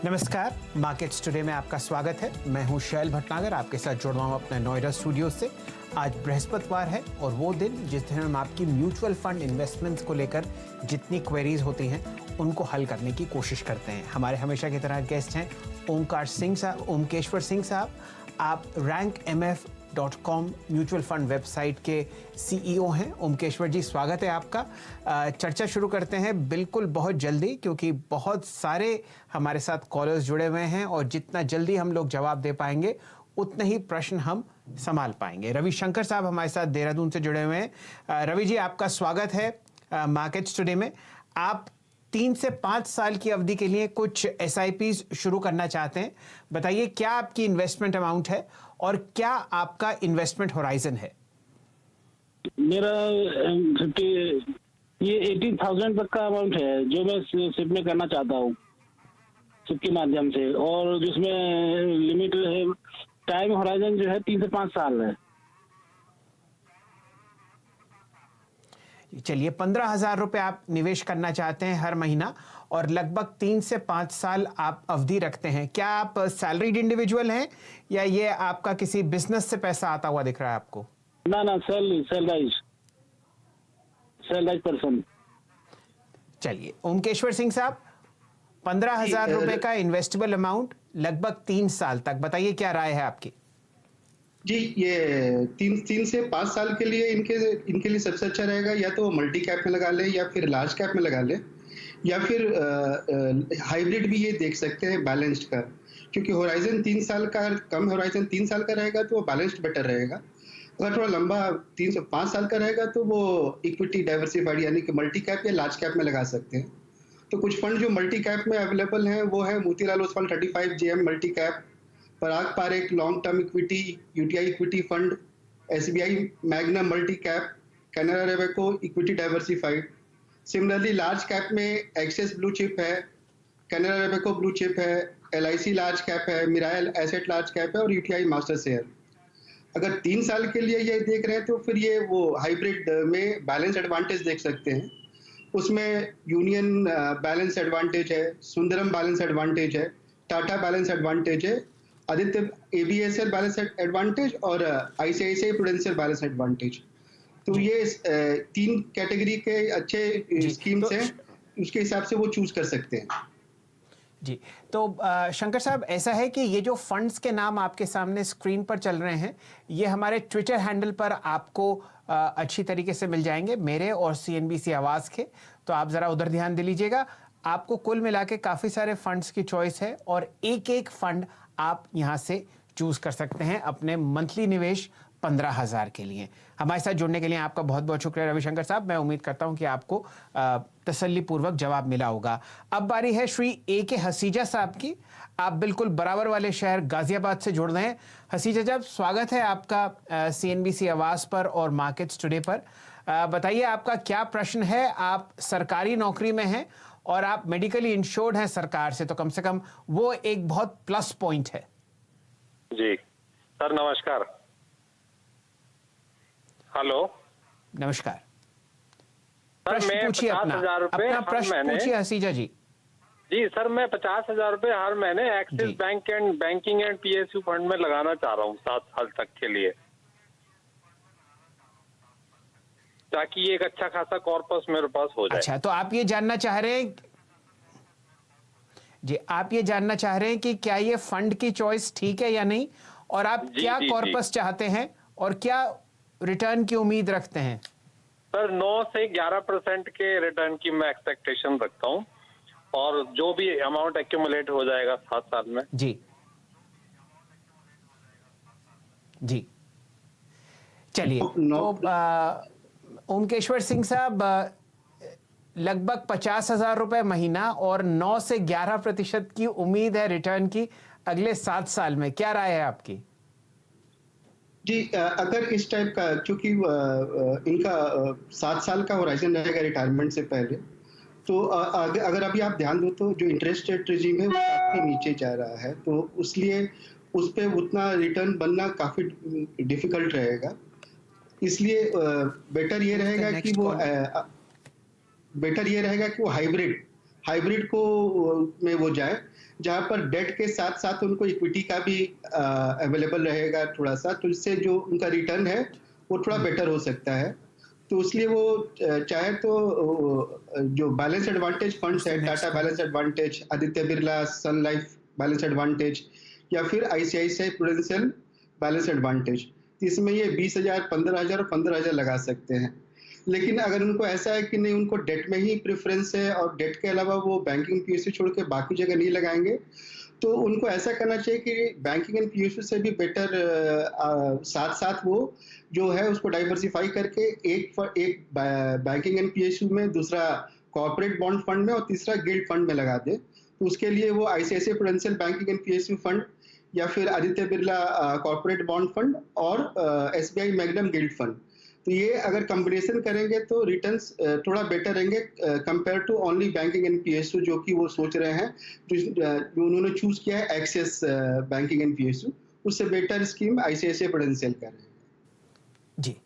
नमस्कार, markets today में आपका स्वागत है। मैं हूं शैल भटनागर, आपके साथ जुड़ रहा हूं अपने नोएडा स्टूडियो से। आज बृहस्पतिवार है और वो दिन जिस दिन हम आपकी म्यूचुअल फंड इन्वेस्टमेंट्स को लेकर जितनी क्वेरीज होती हैं उनको हल करने की कोशिश करते हैं। हमारे हमेशा की तरह गेस्ट हैं ओमकेश्वर सिंह साहब। आप rankmf.com म्यूचुअल फंड वेबसाइट के CEO हैं। ओमकेश्वर जी, स्वागत है आपका। चर्चा शुरू करते हैं बिल्कुल बहुत जल्दी, क्योंकि बहुत सारे हमारे साथ कॉलर्स जुड़े हुए हैं और जितना जल्दी हम लोग जवाब दे पाएंगे उतने ही प्रश्न हम संभाल पाएंगे। रविशंकर साहब हमारे साथ देहरादून से जुड़े हुए हैं। रवि जी, आपका स्वागत है मार्केट्स टुडे में। आप 3 से 5 साल की अवधि के लिए कुछ SIPs शुरू करना चाहते हैं। बताइए, क्या आपकी इन्वेस्टमेंट अमाउंट है और क्या आपका इन्वेस्टमेंट होराइजन है? मेरा ये 18,000 तक का अमाउंट है जो मैं सिप में करना चाहता हूँ, सिप के माध्यम से, और जिसमें लिमिट है, टाइम होराइजन जो है 3 से 5 साल है। चलिए, 15,000 रुपए आप निवेश करना चाहते हैं हर महीना और लगभग 3 से 5 साल आप अवधि रखते हैं। क्या आप सैलरीड इंडिविजुअल हैं या ये आपका किसी बिजनेस से पैसा आता हुआ दिख रहा है आपको? ना, सैलराइज पर्सन। चलिए, ओमकेश्वर सिंह साहब, 15,000 रुपए का इन्वेस्टेबल अमाउंट लगभग 3 साल तक, बताइए क्या राय है आपकी? जी, ये 3 से 5 साल के लिए इनके लिए सबसे अच्छा रहेगा या तो मल्टी कैप में लगा ले या फिर लार्ज कैप में लगा ले, या फिर हाइब्रिड भी ये देख सकते हैं बैलेंस्ड का, क्योंकि होराइजन 3 साल का, कम होराइजन 3 साल का रहेगा तो वो बैलेंस्ड बेटर रहेगा। अगर थोड़ा लंबा 3 से 5 साल का रहेगा तो वो इक्विटी डाइवर्सिफाइड यानी कि मल्टी कैप या लार्ज कैप में लगा सकते हैं। तो कुछ फंड जो मल्टी कैप में अवेलेबल हैं वो है Motilal Oswal 35 JM multi cap, Parag Parikh long term equity, UTI equity fund, SBI Magnum multi cap, Canara Robeco equity diversified. Similarly large cap में एक्सेस ब्लू चिप है, कैनरा रेवेको ब्लू चिप है, LIC लार्ज कैप है, Mirae asset large cap है और UTI master share. अगर 3 साल के लिए ये देख रहे हैं तो फिर ये वो हाइब्रिड में बैलेंस एडवांटेज देख सकते हैं। उसमें यूनियन बैलेंस एडवांटेज है, सुंदरम बैलेंस एडवांटेज है, टाटा बैलेंस एडवांटेज है, आदित्य ABSL बैलेंस एडवांटेज और ICICI प्रूडेंशियल बैलेंस एडवांटेज। तो ये 3 कैटेगरी के अच्छे स्कीम्स हैं, उसके हिसाब से वो चूज कर सकते हैं। जी, तो शंकर साहब, ऐसा है कि ये जो फंड्स के नाम आपके सामने स्क्रीन पर चल रहे हैं, ये हमारे ट्विटर हैंडल पर आपको अच्छी तरीके से मिल जाएंगे, मेरे और CNBC आवाज के। तो आप जरा उधर ध्यान दे लीजिएगा। आपको कुल मिला के काफी सारे फंड्स की चॉइस है और एक फंड आप यहां से चूज कर सकते हैं अपने मंथली निवेश 15,000 के लिए। हमारे साथ जुड़ने के लिए आपका बहुत बहुत शुक्रिया रविशंकर साहब। मैं उम्मीद करता हूं कि आपको तसल्लीपूर्वक जवाब मिला होगा। अब बारी है श्री AK हसीजा साहब की। आप बिल्कुल बराबर वाले शहर गाजियाबाद से जुड़ रहे हैं। हसीजा साहब, स्वागत है आपका CNBC आवाज पर और मार्केट्स टुडे पर। बताइए, आपका क्या प्रश्न है? आप सरकारी नौकरी में हैं और आप मेडिकली इंश्योर्ड हैं सरकार से, तो कम से कम वो एक बहुत प्लस पॉइंट है। जी सर, नमस्कार। हेलो, नमस्कार। सर, मैं 50,000 रुपए अपना प्रश्न पूछिए हसीजा जी। जी सर, मैं 50,000 रुपए हर महीने axis banking and PSU fund में लगाना चाह रहा हूँ 7 साल तक के लिए, ताकि एक अच्छा खासा कॉर्पस मेरे पास हो जाए। अच्छा, तो आप ये जानना चाह रहे हैं जी, आप ये जानना चाह रहे हैं कि क्या ये फंड की चॉइस ठीक है या नहीं, और आप क्या कॉर्पस चाहते हैं और क्या रिटर्न की उम्मीद रखते हैं? सर, 9 से 11% के रिटर्न की मैं एक्सपेक्टेशन रखता हूँ, और जो भी अमाउंट एक्यूमुलेट हो जाएगा 7 साल में। जी, चलिए। तो ओमकेश्वर सिंह साहब, लगभग 50,000 रुपए महीना और 9 से 11% की उम्मीद है रिटर्न की अगले 7 साल में। क्या राय है आपकी? जी, अगर इस टाइप का, क्योंकि इनका 7 साल का होराइजन रहेगा रिटायरमेंट से पहले, तो अगर अभी आप ध्यान दो तो जो इंटरेस्ट रेट रेजिम है वो काफी नीचे जा रहा है, तो इसलिए उस पर उतना रिटर्न बनना काफी डिफिकल्ट रहेगा। इसलिए बेटर ये रहेगा कि वो हाइब्रिड हाइब्रिड को में वो जाए, जहां पर डेट के साथ साथ उनको इक्विटी का भी अवेलेबल रहेगा थोड़ा सा, तो इससे जो उनका रिटर्न है वो थोड़ा बेटर हो सकता है। तो इसलिए वो चाहे तो जो बैलेंस एडवांटेज फंड्स है, टाटा बैलेंस एडवांटेज, आदित्य बिरला सन लाइफ बैलेंस एडवांटेज, या फिर आईसीआईसीआई प्रूडेंशियल बैलेंस एडवांटेज, तो इसमें ये 20,000, 15,000 और 15,000 लगा सकते हैं। लेकिन अगर उनको ऐसा है कि नहीं, उनको डेट में ही प्रेफरेंस है और डेट के अलावा वो बैंकिंग पीएसयू छोड़ के बाकी जगह नहीं लगाएंगे, तो उनको ऐसा करना चाहिए कि बैंकिंग एंड पीएसयू से भी बेटर साथ साथ वो जो है उसको डाइवर्सिफाई करके एक बैंकिंग एंड पीएसयू में, दूसरा कॉर्पोरेट बॉन्ड फंड में और तीसरा गिल्ड फंड में लगा दे। तो उसके लिए वो ICICI prudential banking and PSU fund, या फिर Aditya Birla corporate bond fund और एसबीआई मैग्नम गिल्ड फंड, तो ये अगर कॉम्बिनेशन करेंगे तो रिटर्न्स थोड़ा बेटर रहेंगे compare to only banking and PSU, जो कि वो सोच रहे हैं, जो उन्होंने चूज किया है एक्सेस बैंकिंग एंड पीएसयू, उससे बेटर स्कीम आईसीआईसीआई प्रूडेंशियल कर रहे हैं। जी